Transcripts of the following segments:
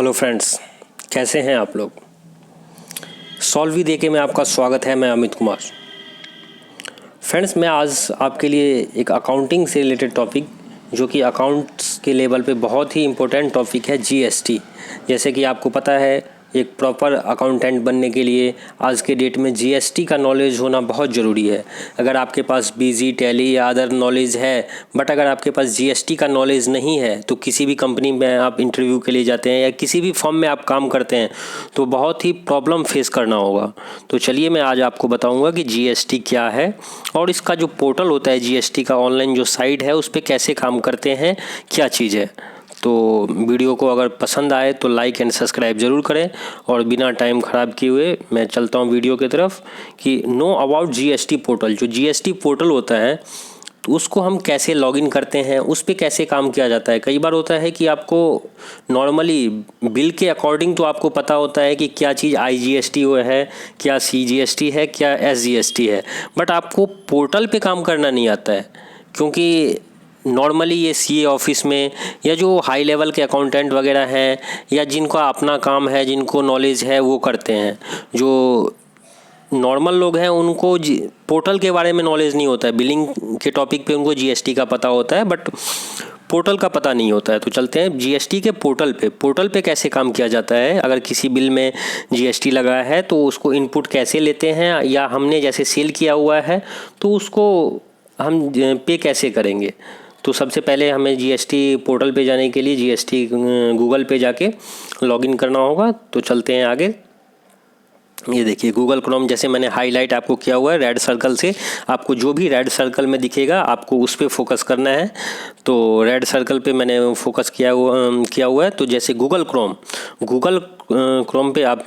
Hello friends, कैसे हैं आप लोग। सॉल्वी देके में आपका स्वागत है। मैं अमित कुमार। फ्रेंड्स, मैं आज आपके लिए एक अकाउंटिंग से रिलेटेड टॉपिक, जो कि अकाउंट्स के लेवल पे बहुत ही इम्पोर्टेंट टॉपिक है, जीएसटी। जैसे कि आपको पता है, एक प्रॉपर अकाउंटेंट बनने के लिए आज के डेट में जीएसटी का नॉलेज होना बहुत ज़रूरी है। अगर आपके पास बीजी, टैली या अदर नॉलेज है, बट अगर आपके पास जीएसटी का नॉलेज नहीं है, तो किसी भी कंपनी में आप इंटरव्यू के लिए जाते हैं या किसी भी फर्म में आप काम करते हैं तो बहुत ही प्रॉब्लम फेस करना होगा। तो चलिए, मैं आज आपको बताऊंगा कि जीएसटी क्या है और इसका जो पोर्टल होता है जीएसटी का, ऑनलाइन जो साइट है, उस पर कैसे काम करते हैं, क्या चीज़ है। तो वीडियो को अगर पसंद आए तो लाइक एंड सब्सक्राइब ज़रूर करें। और बिना टाइम ख़राब किए हुए मैं चलता हूं वीडियो की तरफ कि नो अबाउट जीएसटी पोर्टल। जो जीएसटी पोर्टल होता है तो उसको हम कैसे लॉगिन करते हैं, उस पर कैसे काम किया जाता है। कई बार होता है कि आपको नॉर्मली बिल के अकॉर्डिंग तो आपको पता होता है कि क्या चीज़ आईजीएसटी है, क्या सीजीएसटी है, क्या एसजीएसटी है, बट आपको पोर्टल पे काम करना नहीं आता है। क्योंकि नॉर्मली ये सीए ऑफिस में या जो हाई लेवल के अकाउंटेंट वगैरह हैं या जिनका अपना काम है, जिनको नॉलेज है, वो करते हैं। जो नॉर्मल लोग हैं उनको पोर्टल के बारे में नॉलेज नहीं होता है। बिलिंग के टॉपिक पे उनको जीएसटी का पता होता है, बट पोर्टल का पता नहीं होता है। तो चलते हैं जीएसटी के पोर्टल पे। पोर्टल पे कैसे काम किया जाता है, अगर किसी बिल में जीएसटी लगा है तो उसको इनपुट कैसे लेते हैं, या हमने जैसे सेल किया हुआ है तो उसको हम पे कैसे करेंगे। तो सबसे पहले हमें जीएसटी पोर्टल पे जाने के लिए जीएसटी गूगल पे जाके लॉगिन करना होगा। तो चलते हैं आगे। ये देखिए गूगल क्रोम, जैसे मैंने हाईलाइट आपको किया हुआ है रेड सर्कल से। आपको जो भी रेड सर्कल में दिखेगा आपको उस पर फोकस करना है। तो रेड सर्कल पे मैंने फोकस किया हुआ है। तो जैसे गूगल क्रोम पे आप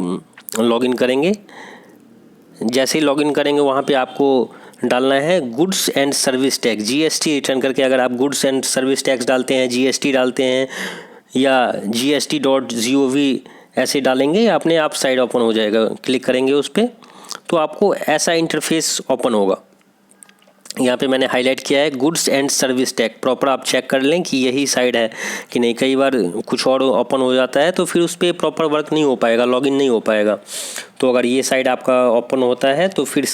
लॉगिन करेंगे। जैसे ही लॉगिन करेंगे वहाँ पे आपको डालना है goods and service tax, GST return करके। अगर आप गुड्स एंड सर्विस टैक्स डालते हैं, जीएसटी डालते हैं या gst.gov ऐसे डालेंगे, अपने आप साइट ओपन हो जाएगा। क्लिक करेंगे उस पर तो आपको ऐसा इंटरफेस ओपन होगा। यहाँ पे मैंने हाईलाइट किया है goods and service tax. Proper आप चेक कर लें कि यही साइट है कि नहीं। कई बार कुछ और ओपन हो जाता है तो फिर उस पर प्रॉपर वर्क नहीं हो पाएगा, लॉगिन नहीं हो पाएगा। तो अगर ये साइट आपका ओपन होता है तो फिर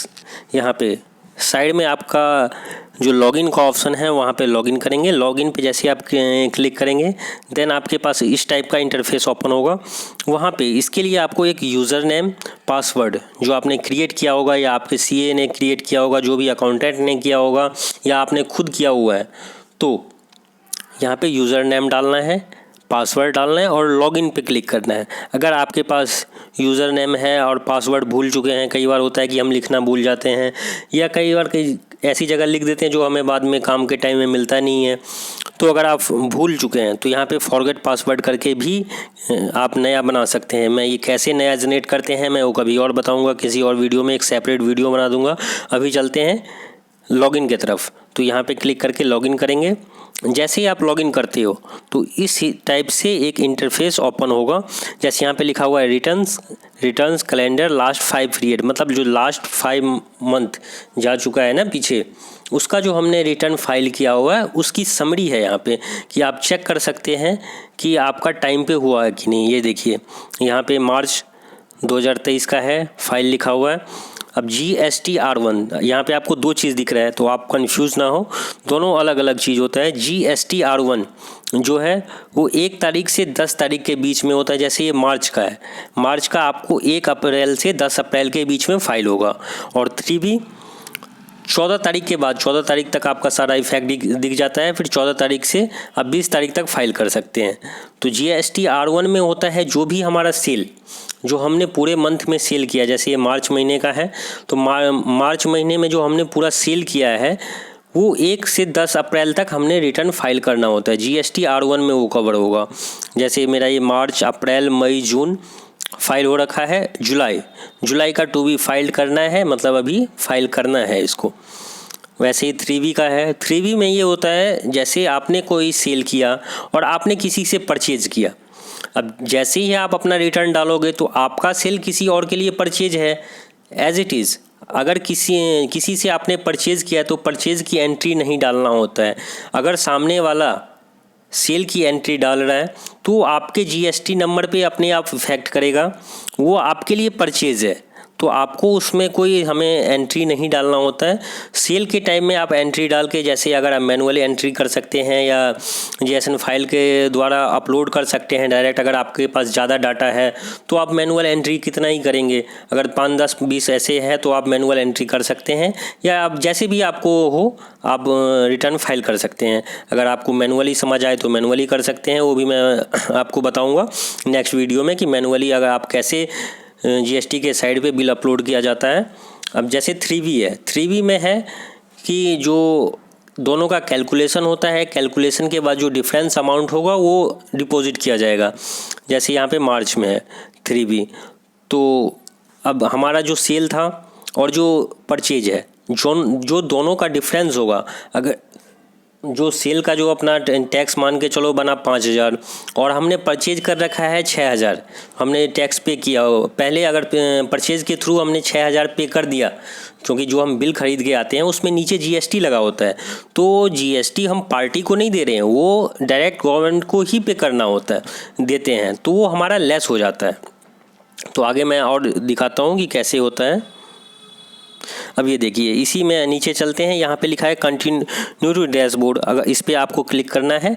यहाँ पे साइड में आपका जो लॉगिन का ऑप्शन है वहाँ पे लॉगिन करेंगे। लॉगिन पे जैसे आप क्लिक करेंगे देन आपके पास इस टाइप का इंटरफेस ओपन होगा। वहाँ पे इसके लिए आपको एक यूज़र नेम, पासवर्ड जो आपने क्रिएट किया होगा या आपके सीए ने क्रिएट किया होगा, जो भी अकाउंटेंट ने किया होगा या आपने खुद किया हुआ है, तो यहाँ पे यूज़र नेम डालना है, पासवर्ड डालना है और लॉगिन पे क्लिक करना है। अगर आपके पास यूज़र नेम है और पासवर्ड भूल चुके हैं, कई बार होता है कि हम लिखना भूल जाते हैं या कई बार कई ऐसी जगह लिख देते हैं जो हमें बाद में काम के टाइम में मिलता नहीं है। तो अगर आप भूल चुके हैं तो यहाँ पे फॉरगेट पासवर्ड करके भी आप नया बना सकते हैं। मैं ये कैसे नया जनरेट करते हैं मैं वो कभी और बताऊँगा, किसी और वीडियो में एक सेपरेट वीडियो बना दूँगा। अभी चलते हैं लॉगिन की तरफ। तो यहाँ पे क्लिक करके लॉगिन करेंगे। जैसे ही आप लॉगिन करते हो तो इस टाइप से एक इंटरफेस ओपन होगा। जैसे यहाँ पे लिखा हुआ है रिटर्न्स कैलेंडर लास्ट 5 पीरियड, मतलब जो लास्ट 5 मंथ जा चुका है ना पीछे, उसका जो हमने रिटर्न फाइल किया हुआ है उसकी समरी है यहाँ पे, कि आप चेक कर सकते हैं कि आपका टाइम पे हुआ है कि नहीं। ये देखिए यहाँ पे मार्च 2023 का है, फाइल लिखा हुआ है। अब GSTR1 यहाँ पे आपको दो चीज़ दिख रहा है तो आप कंफ्यूज ना हो, दोनों अलग अलग चीज़ होता है। GSTR1 जो है वो 1 तारीख से 10 तारीख के बीच में होता है। जैसे ये मार्च का है, मार्च का आपको 1 अप्रैल से 10 अप्रैल के बीच में फाइल होगा। और 3B 14 तारीख के बाद, 14 तारीख तक आपका सारा इफेक्ट दिख जाता है। फिर 14 तारीख से आप 20 तारीख तक फाइल कर सकते हैं। तो GSTR1 में होता है जो भी हमारा सेल, जो हमने पूरे मंथ में सेल किया। जैसे ये मार्च महीने का है तो मार्च महीने में जो हमने पूरा सेल किया है वो 1 से 10 अप्रैल तक हमने रिटर्न फाइल करना होता है। GSTR1 में वो कवर होगा। जैसे मेरा ये मार्च, अप्रैल, मई, जून फाइल हो रखा है। जुलाई का टू बी फाइल करना है, मतलब अभी फाइल करना है इसको। वैसे ही 3B का है। 3B में ये होता है जैसे आपने कोई सेल किया और आपने किसी से परचेज किया। अब जैसे ही आप अपना रिटर्न डालोगे तो आपका सेल किसी और के लिए परचेज है एज इट इज़। अगर किसी से आपने परचेज़ किया तो परचेज़ की एंट्री नहीं डालना होता है। अगर सामने वाला सेल की एंट्री डाल रहा है तो आपके जीएसटी नंबर पे अपने आप इफेक्ट करेगा। वो आपके लिए परचेज है तो आपको उसमें कोई हमें एंट्री नहीं डालना होता है। सेल के टाइम में आप एंट्री डाल के, जैसे अगर आप मैनुअली एंट्री कर सकते हैं या जेएसएन फाइल के द्वारा अपलोड कर सकते हैं डायरेक्ट। अगर आपके पास ज़्यादा डाटा है तो आप मैनुअल एंट्री कितना ही करेंगे, अगर 5, 10, 20 ऐसे है तो आप मैनुअल एंट्री कर सकते हैं, या आप जैसे भी आपको हो आप रिटर्न फाइल कर सकते हैं। अगर आपको मैनुअली समझ आए तो मैनुअली कर सकते हैं, वो भी मैं आपको बताऊँगा नेक्स्ट वीडियो में कि मैनुअली अगर आप कैसे जीएसटी के साइड पे बिल अपलोड किया जाता है। अब जैसे 3V है, 3V में है कि जो दोनों का कैलकुलेशन होता है, कैलकुलेशन के बाद जो डिफरेंस अमाउंट होगा वो डिपॉजिट किया जाएगा। जैसे यहाँ पे मार्च में है 3V, तो अब हमारा जो सेल था और जो परचेज है, जो दोनों का डिफरेंस होगा, अगर जो सेल का जो अपना टैक्स मान के चलो बना 5,000 और हमने परचेज कर रखा है 6,000, हमने टैक्स पे किया पहले। अगर परचेज के थ्रू हमने 6,000 पे कर दिया, क्योंकि जो हम बिल खरीद के आते हैं उसमें नीचे जीएसटी लगा होता है, तो जीएसटी हम पार्टी को नहीं दे रहे हैं, वो डायरेक्ट गवर्नमेंट को ही पे करना होता है, देते हैं, तो वो हमारा लेस हो जाता है। तो आगे मैं और दिखाता हूँ कि कैसे होता है। अब ये देखिए, इसी में नीचे चलते हैं, यहाँ पे लिखा है कंटिन्यू टू डैशबोर्ड। अगर इस पर आपको क्लिक करना है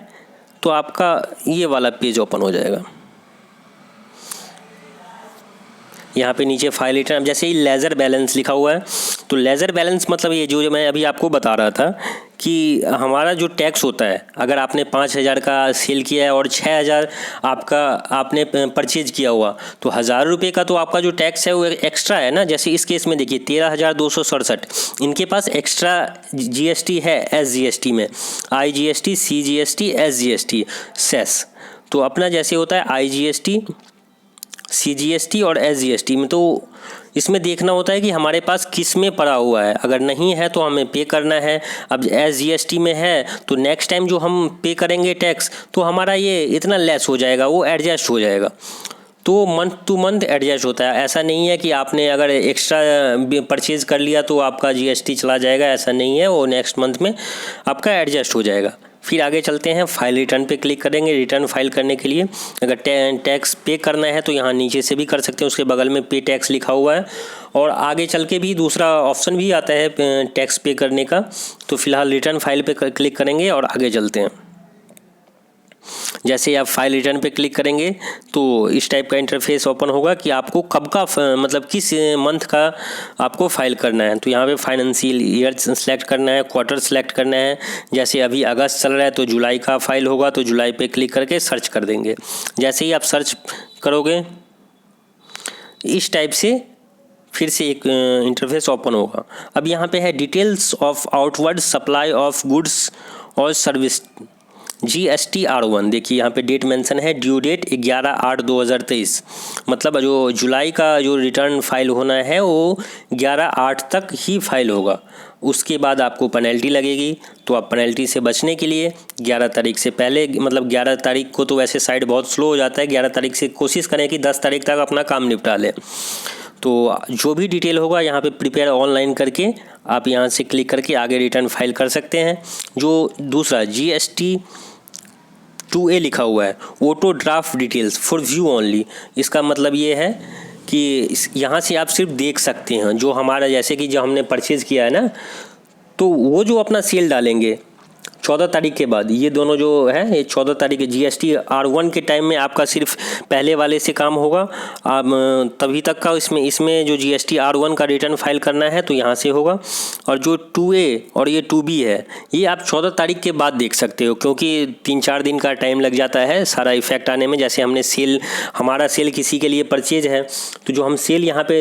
तो आपका ये वाला पेज ओपन हो जाएगा। यहाँ पे नीचे फाइल रिटर्न, अब जैसे ही लेज़र बैलेंस लिखा हुआ है, तो लेज़र बैलेंस मतलब ये जो मैं अभी आपको बता रहा था कि हमारा जो टैक्स होता है, अगर आपने 5,000 का सेल किया है और 6,000 आपने परचेज किया हुआ, तो 1,000 रुपये का तो आपका जो टैक्स है वो एक्स्ट्रा है ना। जैसे इस केस में देखिए 13,267 इनके पास एक्स्ट्रा जीएसटी है SGST में, IGST, CGST, SGST, सेस। तो अपना जैसे होता है IGST, CGST और SGST में, तो इसमें देखना होता है कि हमारे पास किस में पड़ा हुआ है। अगर नहीं है तो हमें पे करना है। अब SGST में है तो नेक्स्ट टाइम जो हम पे करेंगे टैक्स, तो हमारा ये इतना लेस हो जाएगा, वो एडजस्ट हो जाएगा। तो मंथ टू मंथ एडजस्ट होता है। ऐसा नहीं है कि आपने अगर एक्स्ट्रा परचेज़ कर लिया तो आपका GST चला जाएगा, ऐसा नहीं है, वो नेक्स्ट मंथ में आपका एडजस्ट हो जाएगा। फिर आगे चलते हैं, फाइल रिटर्न पे क्लिक करेंगे। रिटर्न फाइल करने के लिए अगर टैक्स पे करना है तो यहाँ नीचे से भी कर सकते हैं, उसके बगल में पे टैक्स लिखा हुआ है, और आगे चल के भी दूसरा ऑप्शन भी आता है टैक्स पे करने का। तो फिलहाल रिटर्न फाइल पे क्लिक करेंगे और आगे चलते हैं। जैसे आप फाइल रिटर्न पे क्लिक करेंगे तो इस टाइप का इंटरफेस ओपन होगा कि आपको कब का मतलब किस मंथ का आपको फाइल करना है। तो यहाँ पे फाइनेंशियल ईयर सेलेक्ट करना है, क्वार्टर सेलेक्ट करना है। जैसे अभी अगस्त चल रहा है तो जुलाई का फाइल होगा, तो जुलाई पे क्लिक करके सर्च कर देंगे। जैसे ही आप सर्च करोगे इस टाइप से फिर से एक इंटरफेस ओपन होगा। अब यहाँ पे है details of outward supply of goods और सर्विस GST R1। देखिए यहाँ पे डेट मेंशन है, ड्यू डेट 11/8/2023, मतलब जो जुलाई का जो रिटर्न फाइल होना है वो 11/8 तक ही फाइल होगा। उसके बाद आपको पेनल्टी लगेगी, तो आप पेनल्टी से बचने के लिए 11 तारीख से पहले, मतलब 11 तारीख को तो वैसे साइट बहुत स्लो हो जाता है, 11 तारीख से कोशिश करें कि 10 तारीख तक अपना काम निपटा लें। तो जो भी डिटेल होगा यहाँ पे प्रिपेयर ऑनलाइन करके आप यहाँ से क्लिक करके आगे रिटर्न फाइल कर सकते हैं। जो दूसरा GST 2A लिखा हुआ है, auto draft details for view only, इसका मतलब ये है कि यहाँ से आप सिर्फ देख सकते हैं जो हमारा, जैसे कि जो हमने परचेज़ किया है ना, तो वो जो अपना सेल डालेंगे 14 तारीख के बाद, ये दोनों जो है ये 14 तारीख के GST R1 के टाइम में आपका सिर्फ पहले वाले से काम होगा। आप तभी तक का इसमें जो GST R1 का रिटर्न फाइल करना है तो यहाँ से होगा। और जो 2A और ये 2B है ये आप 14 तारीख के बाद देख सकते हो, क्योंकि 3-4 दिन का टाइम लग जाता है सारा इफेक्ट आने में। जैसे हमने हमारा सेल किसी के लिए परचेज है, तो जो हम सेल यहाँ पे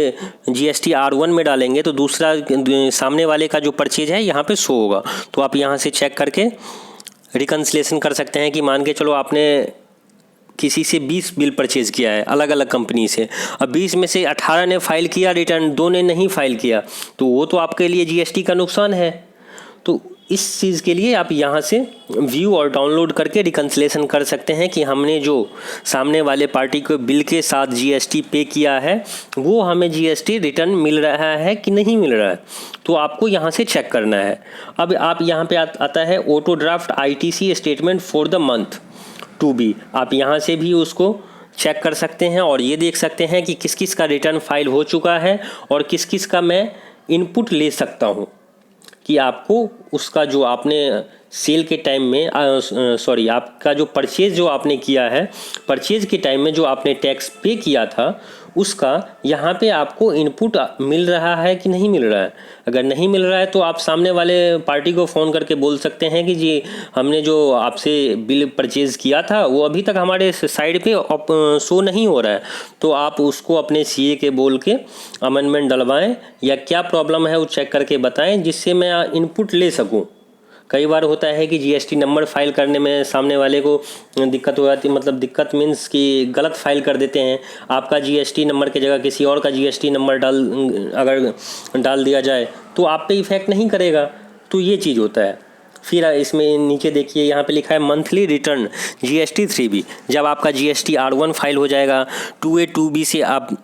GST R1 में डालेंगे तो दूसरा सामने वाले का जो परचेज है यहाँ पे शो होगा। तो आप यहाँ से चेक करके रिकन्सिलेशन कर सकते हैं कि मान के चलो आपने किसी से 20 बिल परचेज किया है अलग अलग कंपनी से, अब 20 में से 18 ने फाइल किया रिटर्न, 2 ने नहीं फाइल किया, तो वो तो आपके लिए GST का नुकसान है। तो इस चीज़ के लिए आप यहाँ से व्यू और डाउनलोड करके रिकन्सिलेशन कर सकते हैं कि हमने जो सामने वाले पार्टी को बिल के साथ जीएसटी पे किया है वो हमें जीएसटी रिटर्न मिल रहा है कि नहीं मिल रहा है। तो आपको यहाँ से चेक करना है। अब आप यहाँ पे आता है auto draft ITC statement for the month to be. आप यहाँ से भी उसको चेक कर सकते हैं और ये देख सकते हैं कि किस किस का रिटर्न फाइल हो चुका है और किस किस का मैं इनपुट ले सकता हूँ कि आपको उसका जो आपने सेल के टाइम में आपका जो परचेज़ जो आपने किया है, परचेज़ के टाइम में जो आपने टैक्स पे किया था उसका यहाँ पे आपको इनपुट मिल रहा है कि नहीं मिल रहा है। अगर नहीं मिल रहा है तो आप सामने वाले पार्टी को फ़ोन करके बोल सकते हैं कि जी हमने जो आपसे बिल परचेज़ किया था वो अभी तक हमारे साइड पे शो नहीं हो रहा है। तो आप उसको अपने सीए के बोल के अमेंडमेंट डलवाएं या क्या प्रॉब्लम है वो चेक करके बताएं जिससे मैं इनपुट ले सकूँ। कई बार होता है कि जीएसटी नंबर फाइल करने में सामने वाले को दिक्कत हो जाती है, मतलब दिक्कत मीन्स कि गलत फाइल कर देते हैं। आपका जीएसटी नंबर की जगह किसी और का जीएसटी नंबर अगर डाल दिया जाए तो आप पे इफेक्ट नहीं करेगा। तो ये चीज़ होता है। फिर इसमें नीचे देखिए यहाँ पे लिखा है मंथली रिटर्न जीएसटी 3B। जब आपका जीएसटी R1 फाइल हो जाएगा 2A 2B से आप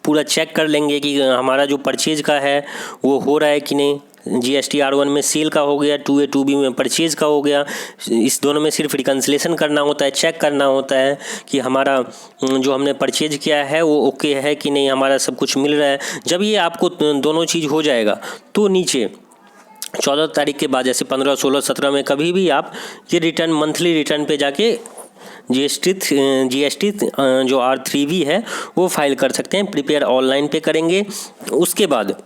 पूरा चेक कर लेंगे कि हमारा जो परचेज का है वो हो रहा है कि नहीं। जीएसटी R1 में सेल का हो गया, 2A 2B में परचेज का हो गया। इस दोनों में सिर्फ रिकन्सिलेशन करना होता है, चेक करना होता है कि हमारा जो हमने परचेज किया है वो ओके है कि नहीं, हमारा सब कुछ मिल रहा है। जब ये आपको दोनों चीज़ हो जाएगा तो नीचे 14 तारीख के बाद जैसे 15, 16, 17 में कभी भी आप ये रिटर्न मंथली रिटर्न पे जाके जीएसटी जो R3B है वो फाइल कर सकते हैं। प्रिपेयर ऑनलाइन पे करेंगे। उसके बाद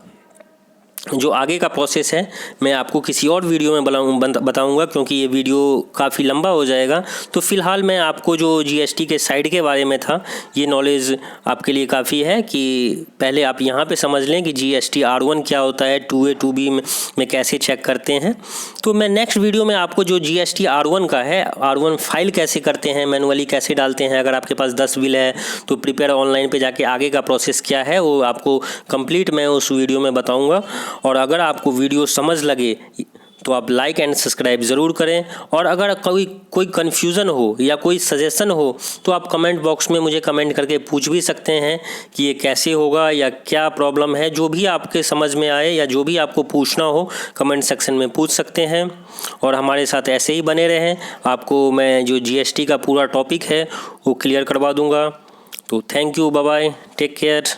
जो आगे का प्रोसेस है मैं आपको किसी और वीडियो में बताऊंगा क्योंकि ये वीडियो काफ़ी लंबा हो जाएगा। तो फ़िलहाल मैं आपको जो जीएसटी के साइड के बारे में था ये नॉलेज आपके लिए काफ़ी है कि पहले आप यहाँ पे समझ लें कि जीएसटी R1 क्या होता है, 2A 2B में कैसे चेक करते हैं। तो मैं नेक्स्ट वीडियो में आपको जो जीएसटी R1 का है, R1 फाइल कैसे करते हैं, मैनुअली कैसे डालते हैं, अगर आपके पास 10 बिल है तो प्रिपेयर ऑनलाइन पे जाके आगे का प्रोसेस क्या है वो आपको कंप्लीट मैं उस वीडियो में बताऊँगा। और अगर आपको वीडियो समझ लगे तो आप लाइक एंड सब्सक्राइब ज़रूर करें। और अगर कोई कन्फ्यूज़न हो या कोई सजेशन हो तो आप कमेंट बॉक्स में मुझे कमेंट करके पूछ भी सकते हैं कि ये कैसे होगा या क्या प्रॉब्लम है। जो भी आपके समझ में आए या जो भी आपको पूछना हो कमेंट सेक्शन में पूछ सकते हैं। और हमारे साथ ऐसे ही बने रहें, आपको मैं जो जीएसटी का पूरा टॉपिक है वो क्लियर करवा दूँगा। तो thank you, bye bye, take care.